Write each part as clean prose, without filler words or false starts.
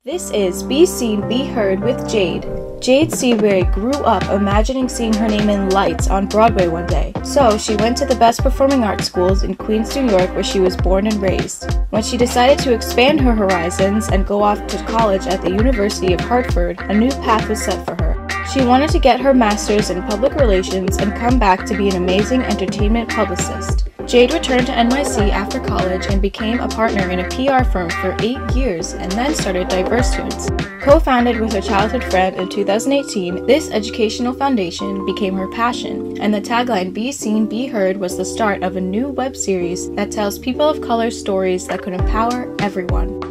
This is Be Seen, Be Heard with Jade. Jade Seabury grew up imagining seeing her name in lights on Broadway one day. So she went to the best performing arts schools in Queens, New York, where she was born and raised. When she decided to expand her horizons and go off to college at the University of Hartford, a new path was set for her. She wanted to get her master's in public relations and come back to be an amazing entertainment publicist. Jade returned to NYC after college and became a partner in a PR firm for 8 years and then started Diverse Tunes. Co-founded with her childhood friend in 2018, this educational foundation became her passion, and the tagline Be Seen, Be Heard was the start of a new web series that tells people of color stories that could empower everyone.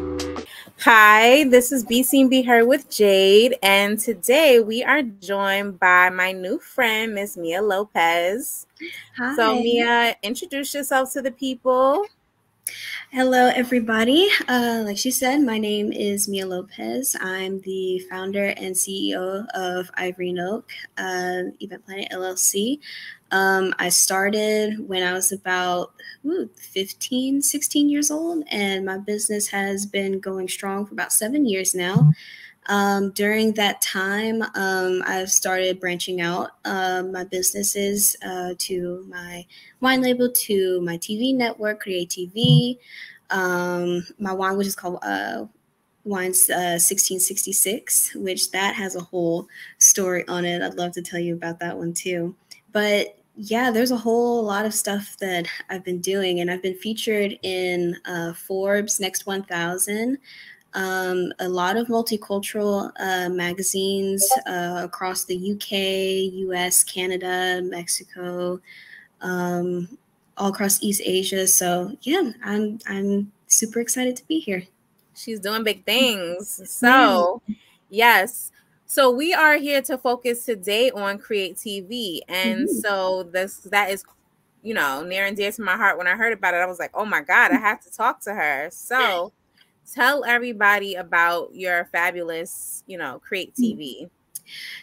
Hi, this is Be Seen, Be Heard with Jade, and today we are joined by my new friend, Miss Mia Lopez. Hi. So, Mia, introduce yourself to the people. Hello, everybody. Like she said, my name is Mia Lopez. I'm the founder and CEO of Ivory and Oak, Event Planet LLC. I started when I was about 15, 16 years old, and my business has been going strong for about 7 years now. During that time, I've started branching out my businesses to my wine label, to my TV network, CreaTV, my wine, which is called Wines 1666, which that has a whole story on it. I'd love to tell you about that one too. But yeah, there's a whole lot of stuff that I've been doing, and I've been featured in Forbes Next 1000. A lot of multicultural magazines across the UK, US, Canada, Mexico, all across East Asia. So yeah, I'm super excited to be here. She's doing big things. So yes. So we are here to focus today on CreaTV. And so that is, near and dear to my heart. When I heard about it, I was like, oh my God, I have to talk to her. So tell everybody about your fabulous, CreaTV.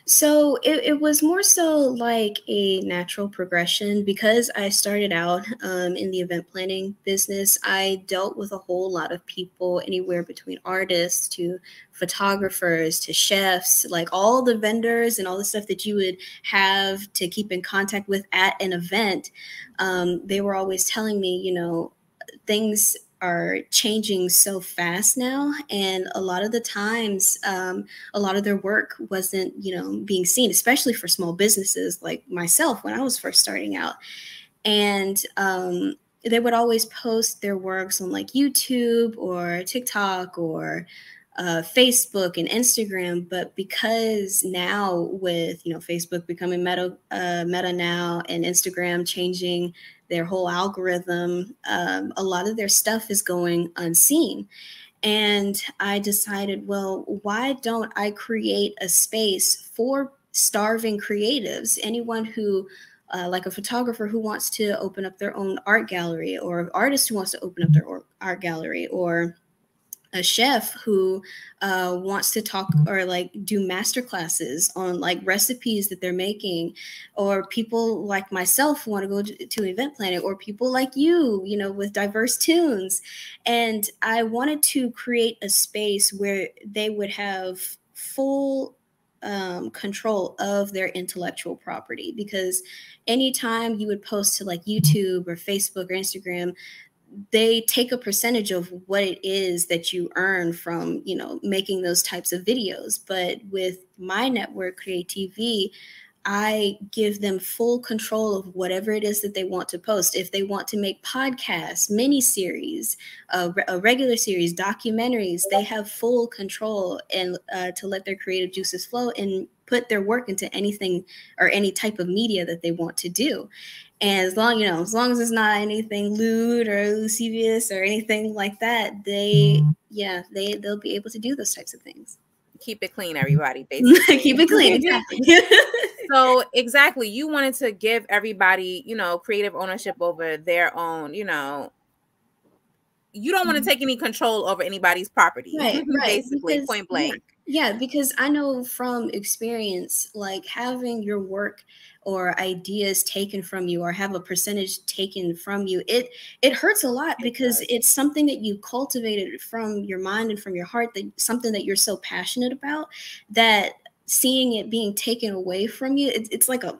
So it was more so like a natural progression because I started out in the event planning business. I dealt with a whole lot of people, anywhere between artists to photographers to chefs, like all the vendors and all the stuff that you would have to keep in contact with at an event. They were always telling me, things are changing so fast now, and a lot of the times a lot of their work wasn't being seen, especially for small businesses like myself when I was first starting out. And they would always post their works on like YouTube or TikTok or Facebook and Instagram. But because now with Facebook becoming meta now, and Instagram changing their whole algorithm, a lot of their stuff is going unseen. And I decided, well, why don't I create a space for starving creatives, anyone who like a photographer who wants to open up their own art gallery, or an artist who wants to open up their art gallery, or a chef who wants to talk or like do master classes on like recipes that they're making, or people like myself who want to go to event planning, or people like you, with Diverse Tunes. And I wanted to create a space where they would have full control of their intellectual property, because anytime you would post to like YouTube or Facebook or Instagram, they take a percentage of what it is that you earn from, making those types of videos. But with my network, CreaTV, I give them full control of whatever it is that they want to post. If they want to make podcasts, mini-series, a regular series, documentaries, they have full control and to let their creative juices flow and put their work into anything or any type of media that they want to do. And as long as it's not anything lewd or lascivious or anything like that, they'll be able to do those types of things. Keep it clean, everybody, basically. Keep it clean, exactly. So exactly, you wanted to give everybody, creative ownership over their own, you don't want to take any control over anybody's property, right, basically, because, point blank. Yeah, because I know from experience, like having your work or ideas taken from you or have a percentage taken from you, it hurts a lot because it's something that you cultivated from your mind and from your heart, that something that you're so passionate about, that seeing it being taken away from you, it's like a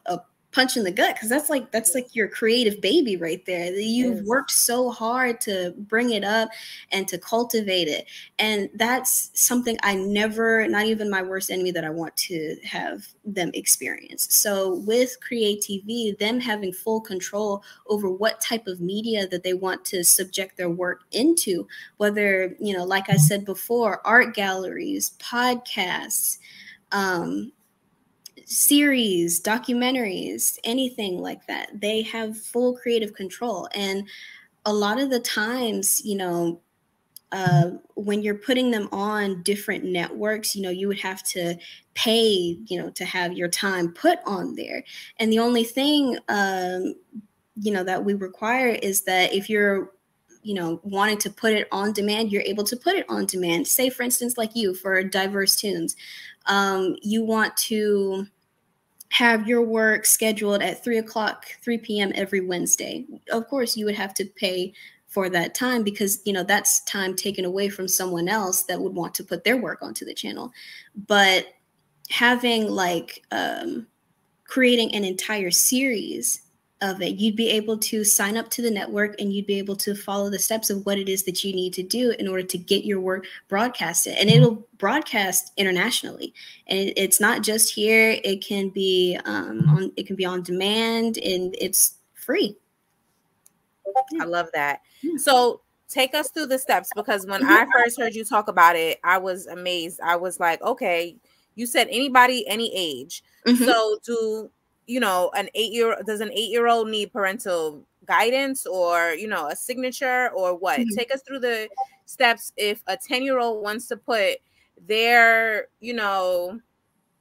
punch in the gut, because that's like your creative baby right there. You've worked so hard to bring it up and to cultivate it, and that's something I never, not even my worst enemy, that I want to have them experience. So with CreaTV, them having full control over what type of media that they want to subject their work into, whether, you know, like I said before, art galleries, podcasts, series, documentaries, anything like that. They have full creative control. And a lot of the times, you know, when you're putting them on different networks, you know, you would have to pay, you know, to have your time put on there. And the only thing, you know, that we require is that if you're, you know, wanting to put it on demand, you're able to put it on demand. Say, for instance, like you, for Diverse Tunes, you want to have your work scheduled at 3 p.m. every Wednesday. Of course, you would have to pay for that time, because, you know, that's time taken away from someone else that would want to put their work onto the channel. But having like creating an entire series of it, you'd be able to sign up to the network and you'd be able to follow the steps of what it is that you need to do in order to get your work broadcasted. And it'll broadcast internationally. And it's not just here. It can be on demand, and it's free. I love that. So take us through the steps, because when I first heard you talk about it, I was amazed. I was like, okay, you said anybody, any age. So do, you know, does an 8-year-old need parental guidance, or, you know, a signature, or what? Take us through the steps if a 10-year-old wants to put their, you know,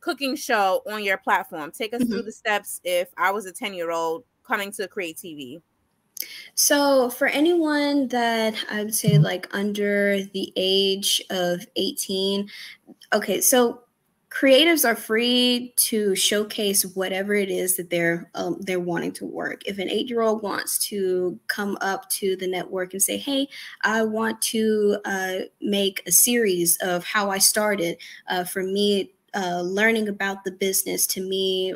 cooking show on your platform. Take us through the steps if I was a 10-year-old coming to CreaTV. So for anyone that I would say like under the age of 18, okay, so creatives are free to showcase whatever it is that they're wanting to work. If an 8-year-old wants to come up to the network and say, hey, I want to make a series of how I started, for me, learning about the business, to me,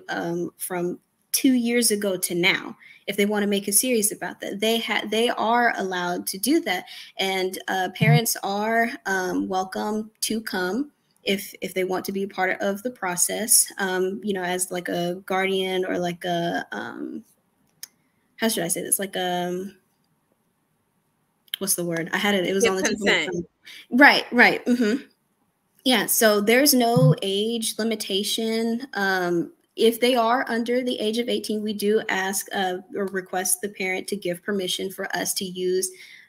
from 2 years ago to now. If they want to make a series about that, they are allowed to do that, and parents are welcome to come if they want to be part of the process. You know, as like a guardian, or like a how should I say this? Like what's the word? I had it. It was on the tip of my tongue. Right. Yeah. So there's no age limitation. If they are under the age of 18, we do ask or request the parent to give permission for us to use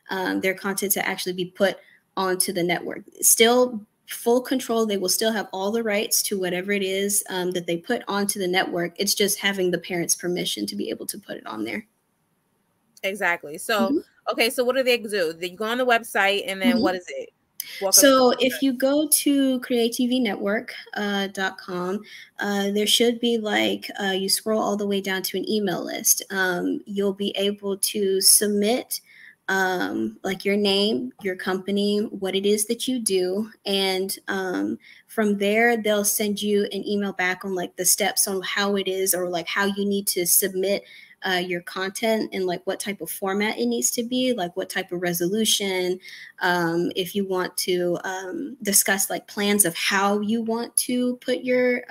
their content to actually be put onto the network. Still full control. They will still have all the rights to whatever it is that they put onto the network. It's just having the parents' permission to be able to put it on there. Exactly. So, okay, so what do they do? They go on the website, and then what is it? So if you go to creatvnetwork.com, there should be like, you scroll all the way down to an email list. You'll be able to submit like your name, your company, what it is that you do. And from there, they'll send you an email back on like the steps on how it is, or like how you need to submit your content, and like what type of format it needs to be, like what type of resolution. If you want to discuss like plans of how you want to put your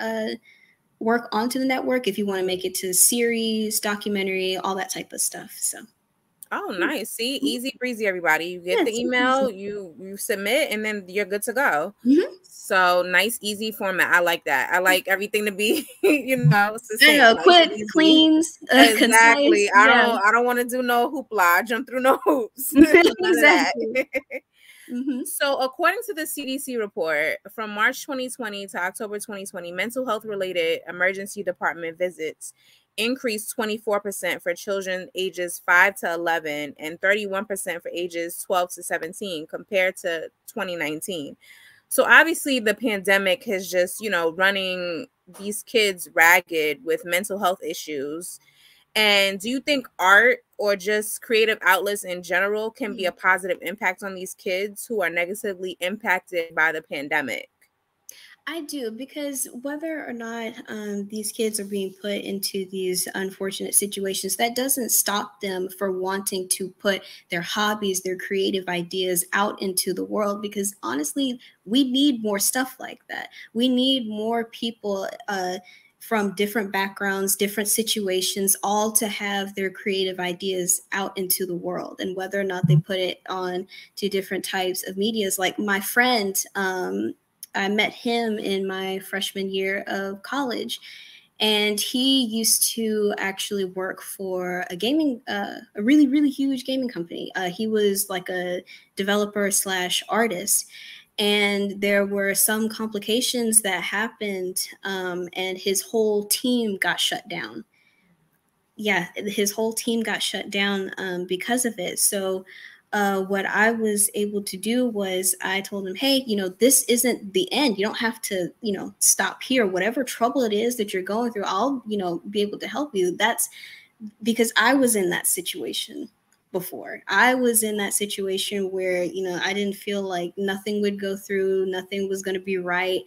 work onto the network, if you want to make it to series, documentary, all that type of stuff. So. Oh, nice. See, easy breezy, everybody. You get the email, you submit, and then you're good to go. So nice, easy format. I like that. I like everything to be, you know, succinct, I know, quick, cleans, exactly. concise. I don't want to do no hoopla. I jump through no hoops. Exactly. So according to the CDC report, from March 2020 to October 2020, mental health related emergency department visits increased 24% for children ages 5 to 11 and 31% for ages 12 to 17 compared to 2019. So obviously the pandemic has just, running these kids ragged with mental health issues. And do you think art or just creative outlets in general can be a positive impact on these kids who are negatively impacted by the pandemic? I do, because whether or not these kids are being put into these unfortunate situations, that doesn't stop them from wanting to put their hobbies, their creative ideas out into the world. Because honestly, we need more stuff like that. We need more people from different backgrounds, different situations, all to have their creative ideas out into the world. And whether or not they put it on to different types of medias, like my friend, I met him in my freshman year of college, and he used to actually work for a really, really huge gaming company. He was like a developer slash artist. And there were some complications that happened, and his whole team got shut down. Yeah, his whole team got shut down because of it. So what I was able to do was I told him, hey, this isn't the end. You don't have to, stop here. Whatever trouble it is that you're going through, I'll, be able to help you. That's because I was in that situation before. I was in that situation where, I didn't feel like nothing would go through, nothing was going to be right.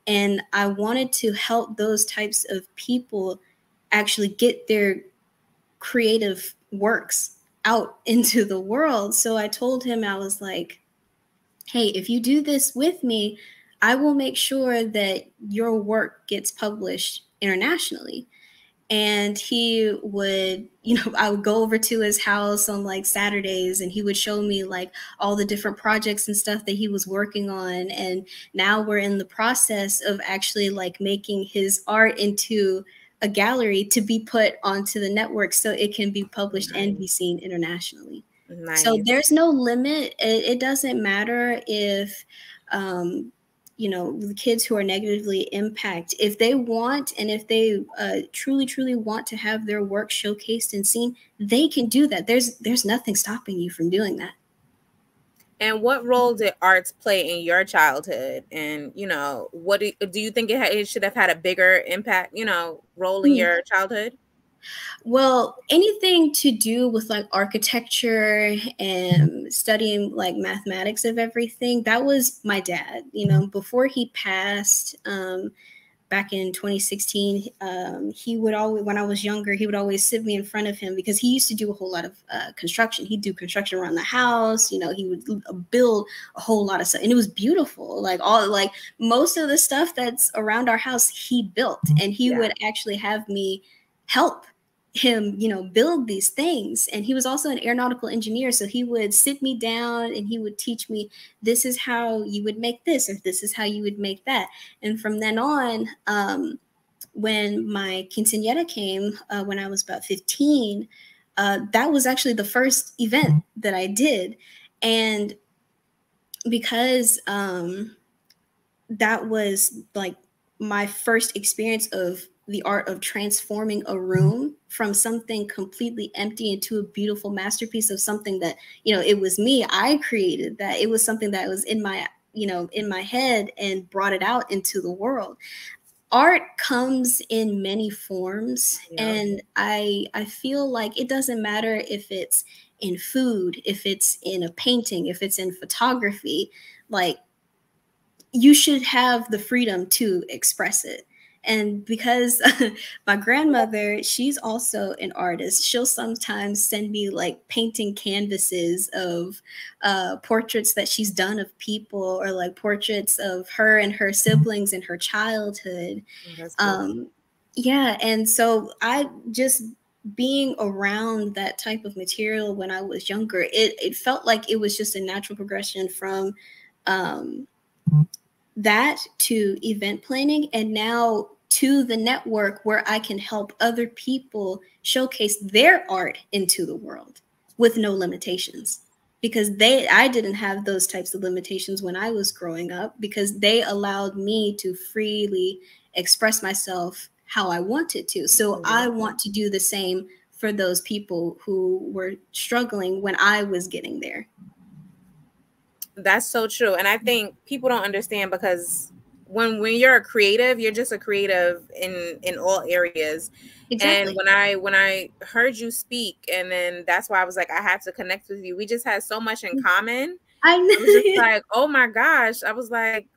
And I wanted to help those types of people actually get their creative works out into the world. So I told him, I was like, hey, if you do this with me, I will make sure that your work gets published internationally. And he would, I would go over to his house on like Saturdays, and he would show me like all the different projects and stuff that he was working on. And now we're in the process of actually like making his art into a gallery to be put onto the network so it can be published and be seen internationally. So Nice. there's no limit. It doesn't matter if, the kids who are negatively impacted, if they want and if they truly, truly want to have their work showcased and seen, they can do that. There's nothing stopping you from doing that. And what role did arts play in your childhood? And, what do you think it should have had a bigger impact, role in your childhood? Well, anything to do with like architecture and studying like mathematics of everything, that was my dad. Before he passed, back in 2016, he would always, when I was younger, he would always sit me in front of him because he used to do a whole lot of construction. He'd do construction around the house. He would build a whole lot of stuff, and it was beautiful. Like most of the stuff that's around our house, he built, and he would actually have me help him, build these things. And he was also an aeronautical engineer. So he would sit me down and he would teach me, this is how you would make this, or this is how you would make that. And from then on, when my quinceañera came, when I was about 15, that was actually the first event that I did. And because that was like my first experience of the art of transforming a room from something completely empty into a beautiful masterpiece of something that, it was me. I created that. It was something that was in my, in my head and brought it out into the world. Art comes in many forms. And I feel like it doesn't matter if it's in food, if it's in a painting, if it's in photography, like you should have the freedom to express it. And because my grandmother, she's also an artist, she'll sometimes send me like painting canvases of portraits that she's done of people, or like portraits of her and her siblings in her childhood. That's cool. Yeah. And so I just being around that type of material when I was younger, it felt like it was just a natural progression from that to event planning, and now to the network where I can help other people showcase their art into the world with no limitations. Because I didn't have those types of limitations when I was growing up, because they allowed me to freely express myself how I wanted to. So I want to do the same for those people who were struggling when I was getting there. That's so true. And I think people don't understand because when you're a creative, you're just a creative in all areas. And Exactly. when I heard you speak, and then that's why I was like, I have to connect with you. We just had so much in common. I I was just know. like, oh my gosh. I was like,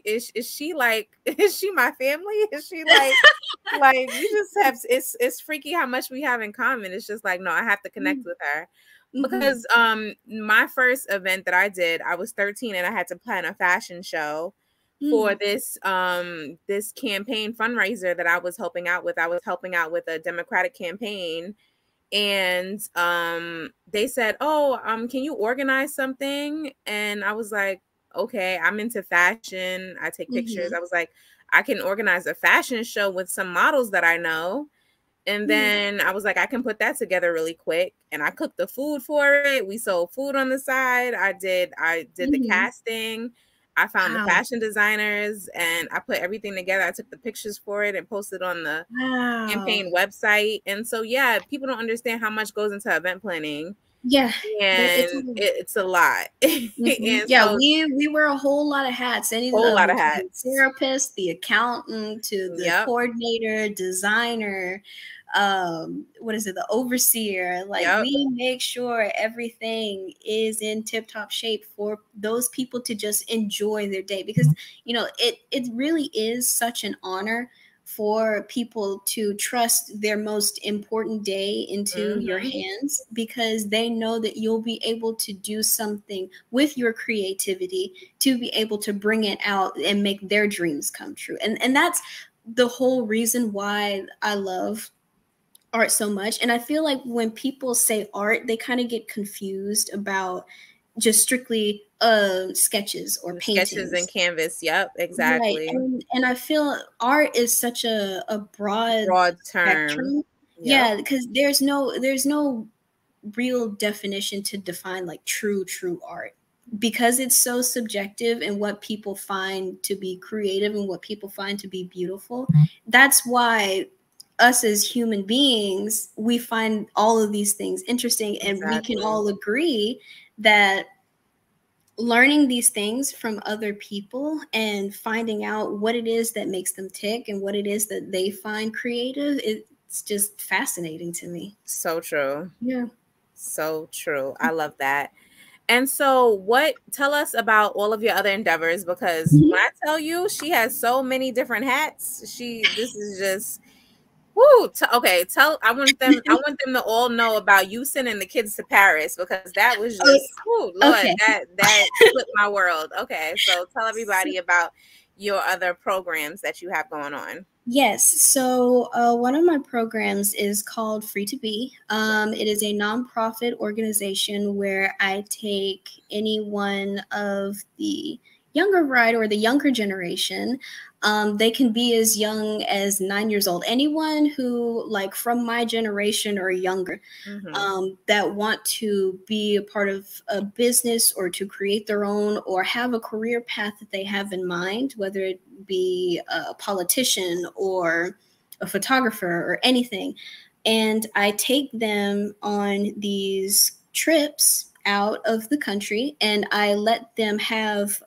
is she like, is she my family? Is she like we just have, it's freaky how much we have in common. It's just like, no, I have to connect with her. Mm-hmm. Because my first event that I did, I was 13 and I had to plan a fashion show for this campaign fundraiser that I was helping out with. I was helping out with a Democratic campaign, and they said, "Oh, can you organize something?" And I was like, "Okay, I'm into fashion. I take pictures." Mm-hmm. I was like, "I can organize a fashion show with some models that I know." And Yeah. then I was like, I can put that together really quick. And I cooked the food for it. We sold food on the side. I did the Mm-hmm. casting. I found the Wow. fashion designers and I put everything together. I took the pictures for it and posted on the Wow. campaign website. And so yeah, people don't understand how much goes into event planning. Yeah, it's a And lot. it's a lot. Mhm. And Yeah, so we wear a whole lot of hats. Any whole lot of between the hats. therapist, the accountant, to the Yep. coordinator, designer, what is it, the overseer. Like Yep. we make sure everything is in tip-top shape for those people to just enjoy their day because it really is such an honor for people to trust their most important day into your Hmm. hands because they know that you'll be able to do something with your creativity to be able to bring it out and make their dreams come true. And that's the whole reason why I love art so much. And I feel like when people say art, they kind of get confused about just strictly sketches or Sketches and paintings. canvas. Yep, Right. exactly. And I feel art is such a broad Broad term. spectrum. Yep. Yeah, because there's no real definition to define like true art. Because it's so subjective and what people find to be creative and what people find to be beautiful. That's why us as human beings, we find all of these things interesting and we can Exactly. all agree that learning these things from other people and finding out what it is that makes them tick and what it is that they find creative, it's just fascinating to me. So true. Yeah. So true. I love that. And so tell us about all of your other endeavors because when Mhm. I tell you she has so many different hats, this is just woo. Okay, I want them to all know about you sending the kids to Paris because that was Oh, just whoo, Lord, okay. that flipped my world. Okay, so tell everybody about your other programs that you have going on. Yes. So one of my programs is called Free to Be. It is a nonprofit organization where I take anyone of the younger variety or the younger generation. They can be as young as 9 years old. Anyone who, like, from my generation or younger, Mm-hmm. that want to be a part of a business or to create their own or have a career path that they have in mind, whether it be a politician or a photographer or anything. And I take them on these trips out of the country and I let them have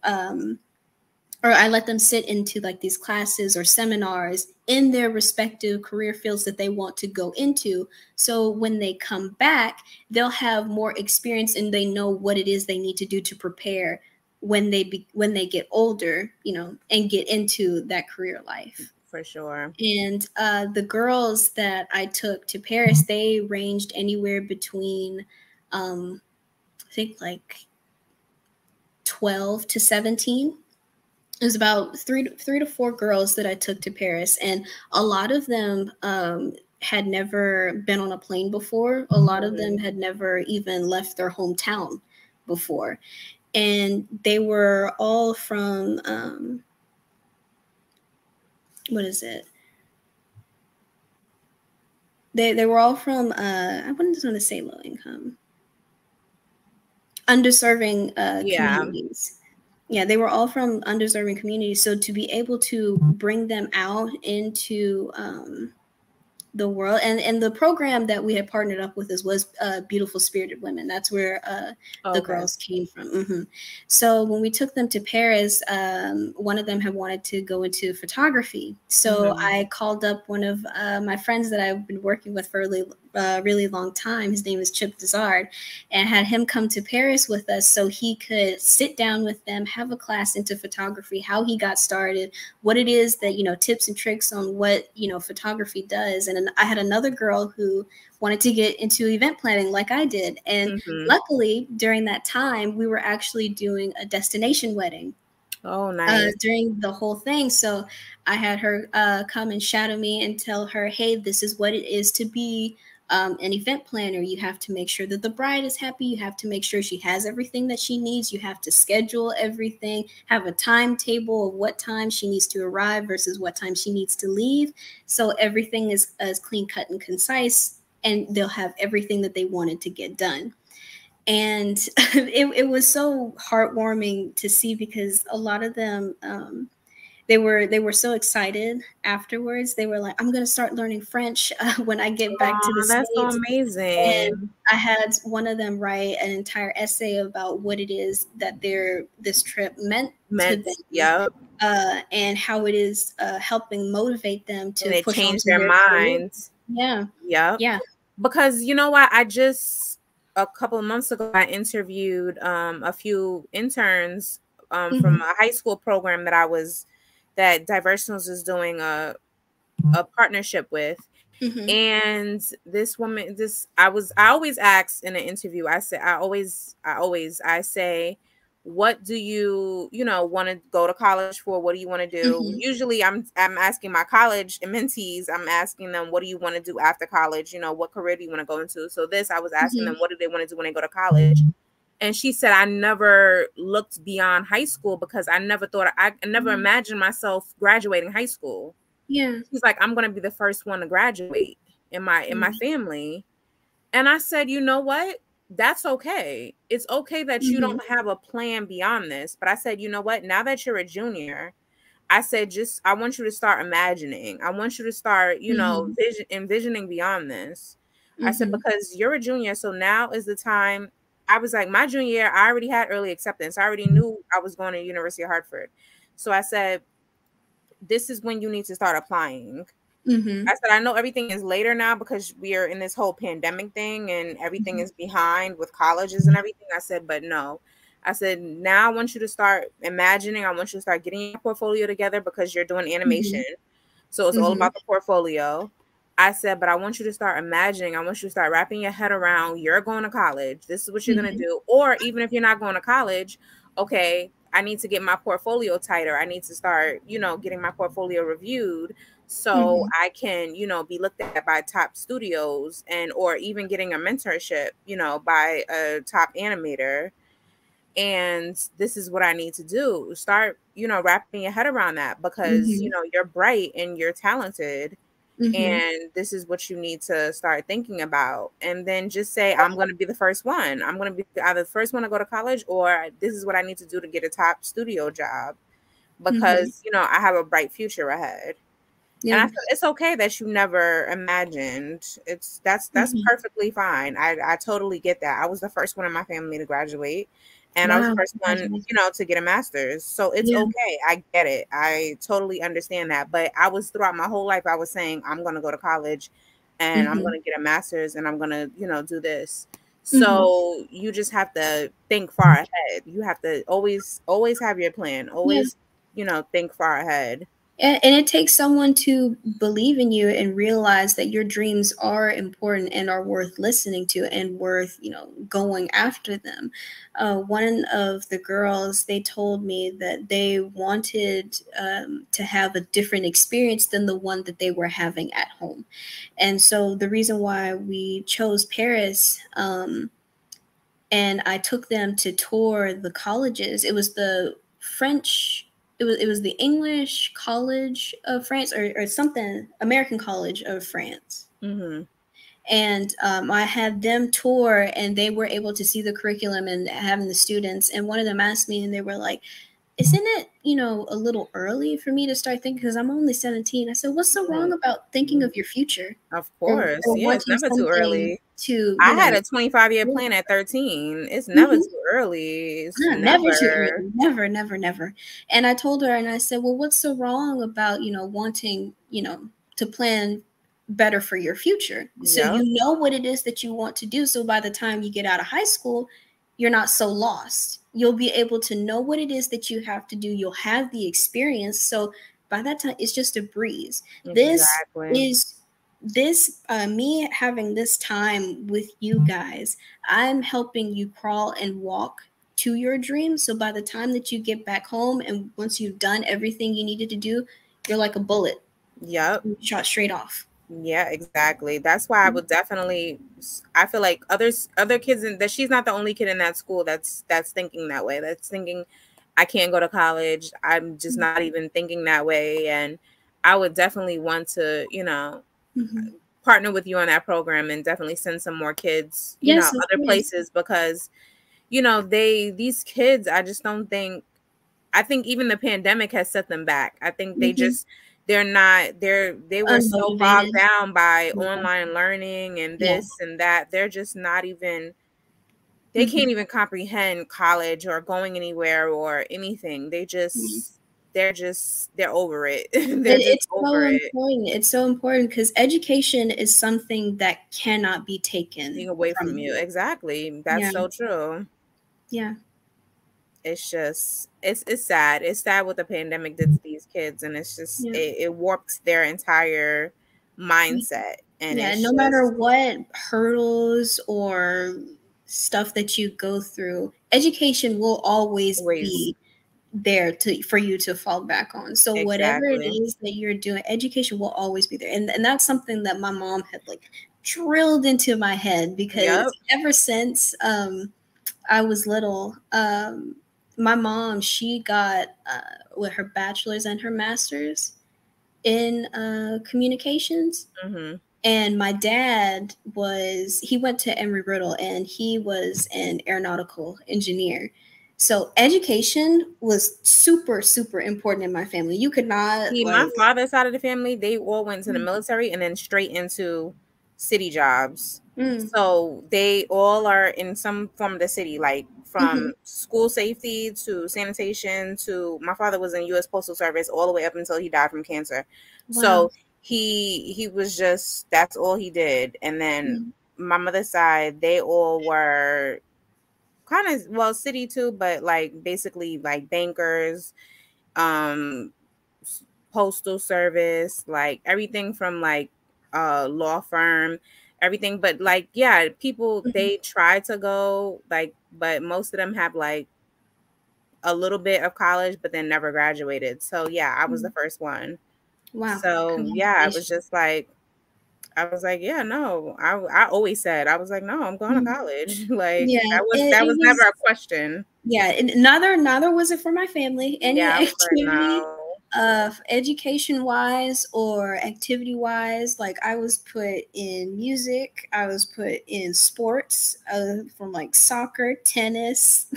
or I let them sit into like these classes or seminars in their respective career fields that they want to go into. So when they come back, they'll have more experience and they know what it is they need to do to prepare when they get older, and get into that career life. For sure. And the girls that I took to Paris, they ranged anywhere between, I think, like 12 to 17. It was about three to four girls that I took to Paris, and a lot of them had never been on a plane before. A lot of them Mhm. had never even left their hometown before, and they were all from what is it? They were all from I wouldn't just want to say low income, underserving Yeah. communities. Yeah, they were all from underserving communities. So to be able to bring them out into the world. And the program that we had partnered up with was Beautiful Spirited Women. That's where the girls came from. So when we took them to Paris, one of them had wanted to go into photography. So I called up one of my friends that I've been working with for a really long time. His name is Chip Dizard, and had him come to Paris with us so he could sit down with them, have a class into photography, how he got started, what it is that, tips and tricks on what, photography does. And I had another girl who wanted to get into event planning like I did. And luckily, during that time, we were actually doing a destination wedding. Oh, nice. During the whole thing. So I had her come and shadow me and tell her, hey, this is what it is to be an event planner. You have to make sure that the bride is happy. You have to make sure she has everything that she needs. You have to schedule everything, have a timetable of what time she needs to arrive versus what time she needs to leave. So everything is as clean cut and concise, and they'll have everything that they wanted to get done. And it was so heartwarming to see, because a lot of them, they were so excited afterwards. They were like, I'm going to start learning French when I get back to the That's so States. amazing. And I had one of them write an entire essay about what it is that this trip meant to them. Yep. And how it is helping motivate them to push on change to their minds. Career. Yep. Yeah. Because you know what? A couple of months ago, I interviewed a few interns from a high school program that Diversionals is doing a partnership with. And this woman, I always ask in an interview, I say, what do you want to go to college for? What do you want to do? Usually I'm asking my college mentees, I'm asking them, what do you want to do after college? What career do you want to go into? So I was asking them, what do they want to do when they go to college? And she said, I never looked beyond high school because I never imagined myself graduating high school. Yeah. She's like, I'm going to be the first one to graduate in my family. And I said, you know what? That's okay. It's okay that you don't have a plan beyond this. But I said, you know what? Now that you're a junior, I said, I want you to start imagining. I want you to start, envisioning beyond this. I said, because you're a junior, so now is the time. I was like, my junior year, I already had early acceptance. I already knew I was going to University of Hartford. So I said, this is when you need to start applying. I said, I know everything is later now because we are in this whole pandemic thing and everything is behind with colleges and everything. I said, but no. I said, now I want you to start imagining. I want you to start getting your portfolio together because you're doing animation. So it's all about the portfolio. I said, but I want you to start imagining. I want you to start wrapping your head around, you're going to college. This is what you're going to do. Or even if you're not going to college, okay, I need to get my portfolio tighter. I need to start, getting my portfolio reviewed so I can, be looked at by top studios or even getting a mentorship, by a top animator. And this is what I need to do. Start, wrapping your head around that because, you're bright and you're talented. And this is what you need to start thinking about. And then just say, I'm going to be the first one. I'm going to be either the first one to go to college, or this is what I need to do to get a top studio job because, I have a bright future ahead. Yeah. And I said, it's okay that you never imagined. That's perfectly fine. I totally get that. I was the first one in my family to graduate. And I was the first one, to get a master's. So it's okay. I get it. I totally understand that. But throughout my whole life, I was saying, I'm going to go to college and I'm going to get a master's and I'm going to, do this. So you just have to think far ahead. You have to always have your plan. Always, think far ahead. And it takes someone to believe in you and realize that your dreams are important and are worth listening to and worth, going after them. One of the girls, they told me that they wanted to have a different experience than the one that they were having at home. And so the reason why we chose Paris, and I took them to tour the colleges, it was the French. It was the English College of France or something, American College of France. And I had them tour and they were able to see the curriculum and having the students. And one of them asked me and they were like, isn't it, a little early for me to start thinking, because I'm only 17. I said, what's so wrong about thinking of your future, Of or, course. or Yeah, it's wanting never too something early. to, I had a 25-year yeah. plan at 13. It's never Mhm. too early. It's Never too never. early. Never, never, never. And I told her, and I said, well, what's so wrong about, wanting, to plan better for your future? So Yep. you know what it is that you want to do. So by the time you get out of high school, you're not so lost. You'll be able to know what it is that you have to do. You'll have the experience. So by that time, it's just a breeze. This Exactly. is me having this time with you guys. I'm helping you crawl and walk to your dream. So by the time that you get back home, and once you've done everything you needed to do, you're like a bullet. Yep. You shot straight off. Yeah, exactly. That's why I would definitely. I feel like other kids that she's not the only kid in that school that's thinking that way. That's thinking, I can't go to college. I'm just not even thinking that way. And I would definitely want to, Mm-hmm. partner with you on that program and definitely send some more kids, Yes, of other course. places, because these kids, I just don't think. I think even the pandemic has set them back. I think Mm-hmm. they were so bogged Unmotivated. down by Yeah. online learning and Yeah. this and that. They're just not even, they Mm-hmm. can't even comprehend college or going anywhere or anything. They're over it. They're just It's so over it. important. It's so important because education is something that cannot be taken Being away from from you. you. Exactly. That's Yeah. so true. Yeah. It's just it's sad. It's sad what the pandemic did to these kids, and it's just Yeah. it warped their entire mindset, and Yeah. it's No matter just what hurdles or stuff that you go through, education will always always be there for you to fall back on. So whatever it exactly. is that you're doing, education will always be there. And that's something that my mom had like drilled into my head, because Yep. ever since I was little, my mom, she got with her bachelor's and her master's in communications. Hmm. And my dad he went to Embry-Riddle, and he was an aeronautical engineer. So education was super, super important in my family. You could not See, my like, father's side of the family, they all went to the military and then straight into city jobs. mm, So they all are in some form of the city, like mm-hmm. from school safety to sanitation to my father was in U.S. Postal Service all the way up until he died from cancer. Wow. So he was just that's all he did. And then Mm-hmm. my mother's side, they all were kind of well city too, but like basically like bankers, um postal service, like everything from like law firm, everything. But like yeah, people Mm-hmm. they try to go like, but most of them have like a little bit of college, but then never graduated. So yeah, I was the first one. Wow. So yeah, it was Congratulations. just like I was like, yeah, no. I always said I was like, no, I'm going to Mhm. college. Like Yeah, that it was never was. a question. Yeah, and neither was it for my family. Any Yeah, I was like, activity, no. education wise or activity wise, like I was put in music, I was put in sports, from like soccer, tennis,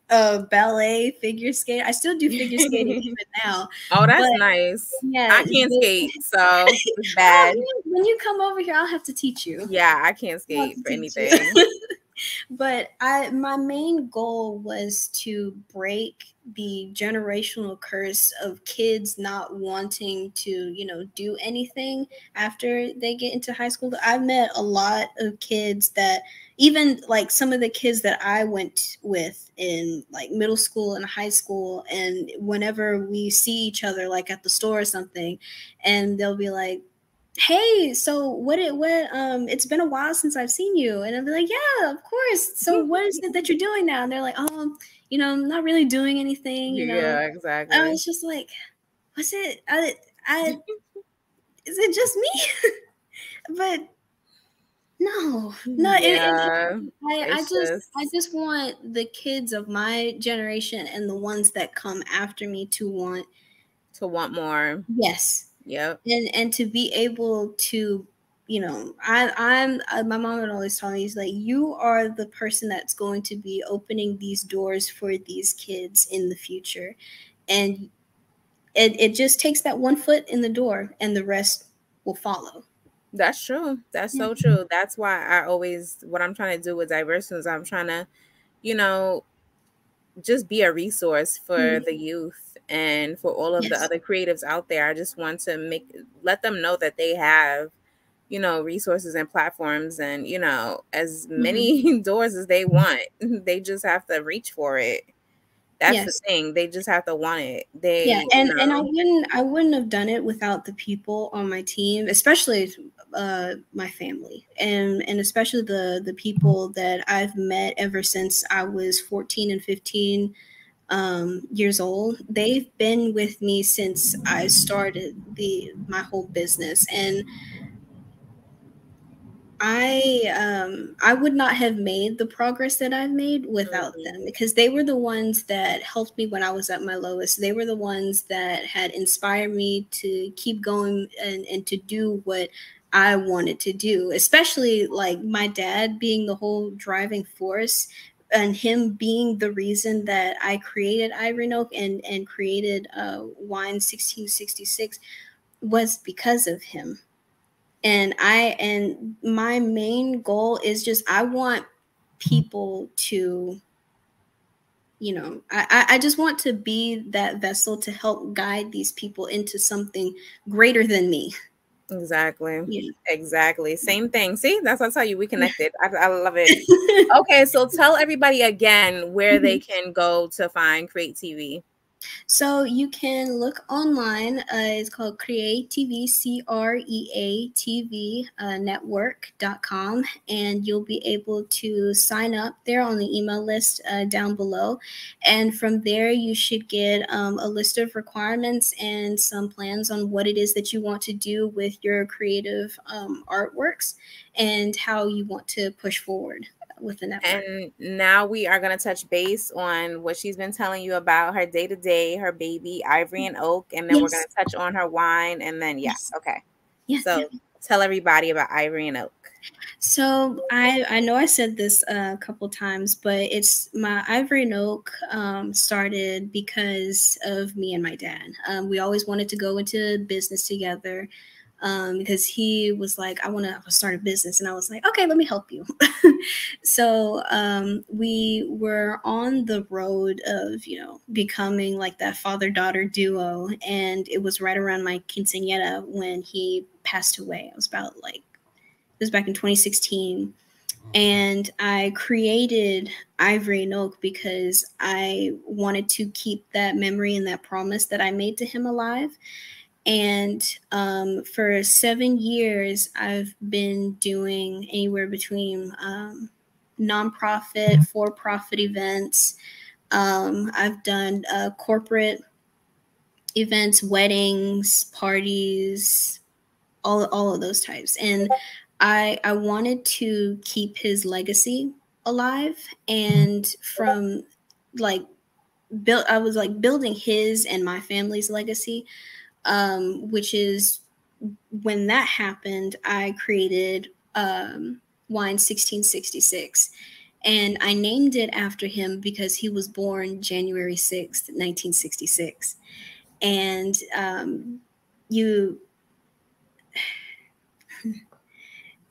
ballet, figure skate. I still do figure skating even now, Oh, but that's nice. yeah, I can't skate, so it's oh, bad. when you come over here, I'll have to teach you. Yeah, I can't I'll have skate to for teach you. anything. But my main goal was to break the generational curse of kids not wanting to, do anything after they get into high school. I've met a lot of kids that, even like some of the kids that I went with in like middle school and high school, and whenever we see each other like at the store or something, and they'll be like, hey, so it's been a while since I've seen you. And I'll be like, yeah, of course. So what is it that you're doing now? And they're like, I'm not really doing anything. Yeah, I exactly. was just like, was it I is it just me? But no, Yeah, it's I just just want the kids of my generation and the ones that come after me to want, to want more. yes, Yep. and to be able to, my mom would always tell me, he's like, you are the person that's going to be opening these doors for these kids in the future. and it just takes that one foot in the door, and the rest will follow. That's true. That's so true. That's why what I'm trying to do with diversity is I'm trying to, you know, just be a resource for the youth and for all of the Yes. other creatives out there. I just want to let them know that they have, you know, resources and platforms and, you know, as many doors as they want. They just have to reach for it. That's the Yes. thing. They just have to want it. Yeah, They, you and know, I wouldn't have done it without the people on my team, especially my family, and especially the people that I've met ever since I was 14 and 15 years old. They've been with me since I started my whole business, and I would not have made the progress that I've made without them, because they were the ones that helped me when I was at my lowest. They were the ones that had inspired me to keep going and to do what I wanted to do, especially like my dad being the whole driving force, and him being the reason that I created Ivory Oak and created Wine 1666 was because of him. And my main goal is just, I want people to, you know, I just want to be that vessel to help guide these people into something greater than me. Exactly. Yeah. Exactly. Same thing. See, that's what I tell you. We connected. I love it. Okay, so tell everybody again where they can go to find Create TV. So you can look online. It's called CreaTV, CreaTV network.com, and you'll be able to sign up there on the email list down below. And from there, you should get a list of requirements and some plans on what it is that you want to do with your creative artworks and how you want to push forward with the network. And now we are going to touch base on what she's been telling you about her day-to-day, her baby, Ivory and Oak, and then we're going to touch on her wine, and then, okay. So tell everybody about Ivory and Oak. So I know I said this a couple times, but it's my Ivory and Oak started because of me and my dad. We always wanted to go into business together. Because he was like, I want to start a business. And I was like, okay, let me help you. So we were on the road of, you know, becoming like that father-daughter duo. And it was right around my quinceañera when he passed away. It was back in 2016. And I created Ivory and Oak because I wanted to keep that memory and that promise that I made to him alive. And for 7 years, I've been doing anywhere between nonprofit, for-profit events. I've done corporate events, weddings, parties, all of those types. And I wanted to keep his legacy alive. And from like I was like building his and my family's legacy. Which is when that happened, I created Wine 1666. And I named it after him because he was born January 6th, 1966. And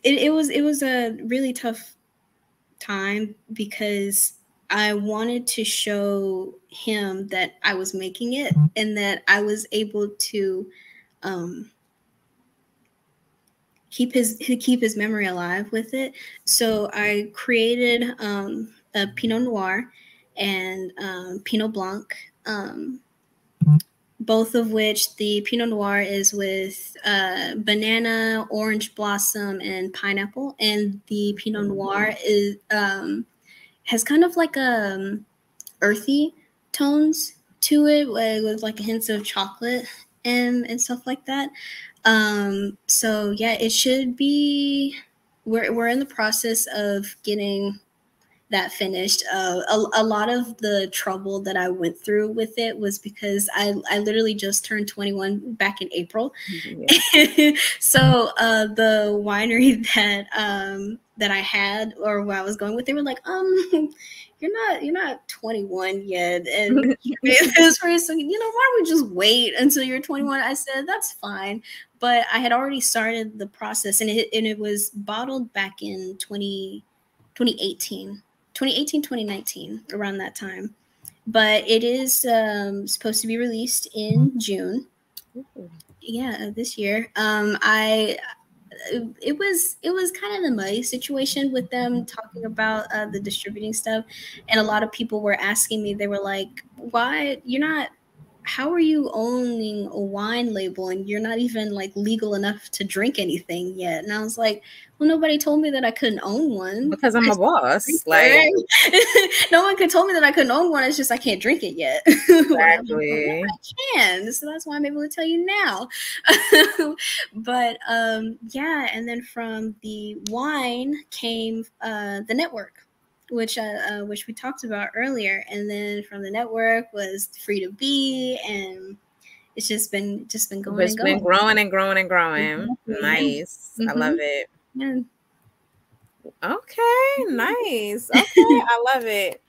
it was a really tough time because I wanted to show him that I was making it and that I was able to keep his memory alive with it. So I created a Pinot Noir and Pinot Blanc, both of which the Pinot Noir is with banana, orange blossom, and pineapple, and the Pinot Noir is has kind of like earthy tones to it, with like hints of chocolate and stuff like that. So yeah, it should be. We're in the process of getting that finished. A lot of the trouble that I went through with it was because I literally just turned 21 back in April. Yeah. So the winery that I had or where I was going with, they were like, you're not 21 yet, and this race, so why don't we just wait until you're 21? I said that's fine, but I had already started the process, and it was bottled back in 2018, 2019, around that time. But it is supposed to be released in June. Yeah, this year. It was kind of the muddy situation with them talking about the distributing stuff, and a lot of people were asking me. They were like, "Why you're not? How are you owning a wine label and you're not even like legal enough to drink anything yet?" And I was like, "Well, nobody told me that I couldn't own one because I'm a boss. Like, no one could told me that I couldn't own one. It's just I can't drink it yet." Exactly. I can, so that's why I'm able to tell you now. But yeah, and then from the wine came the network, which we talked about earlier, and then from the network was Free to Be, and it's just been going it's been growing and growing and growing. Exactly. Nice. Yeah. I love it. Yeah. Okay, nice. Okay, I love it.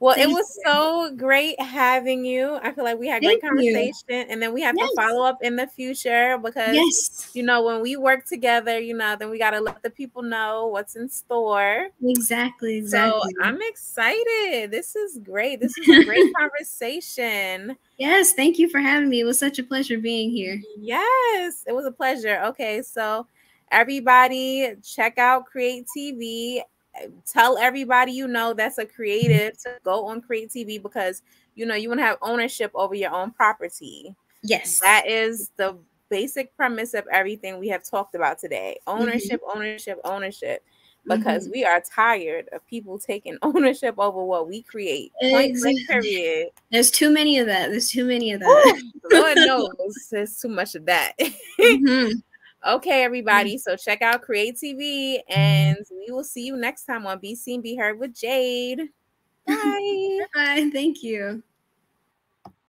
Well, it was so great having you. I feel like we had great conversation, and then we have to follow up in the future because when we work together, then we got to let the people know what's in store. Exactly. So I'm excited. This is great. This is a great conversation. Yes, thank you for having me. It was such a pleasure being here. Yes, it was a pleasure. Okay, so everybody check out CreaTV. Tell everybody that's a creative to go on CreaTV because you want to have ownership over your own property. Yes, that is the basic premise of everything we have talked about today. Ownership, ownership, because we are tired of people taking ownership over what we create. Point blank, period. There's too many of that. Ooh, Lord knows there's too much of that. Okay, everybody. So check out CreaTV, and we will see you next time on Be Seen, Be Heard with Jade. Bye. Bye. Thank you.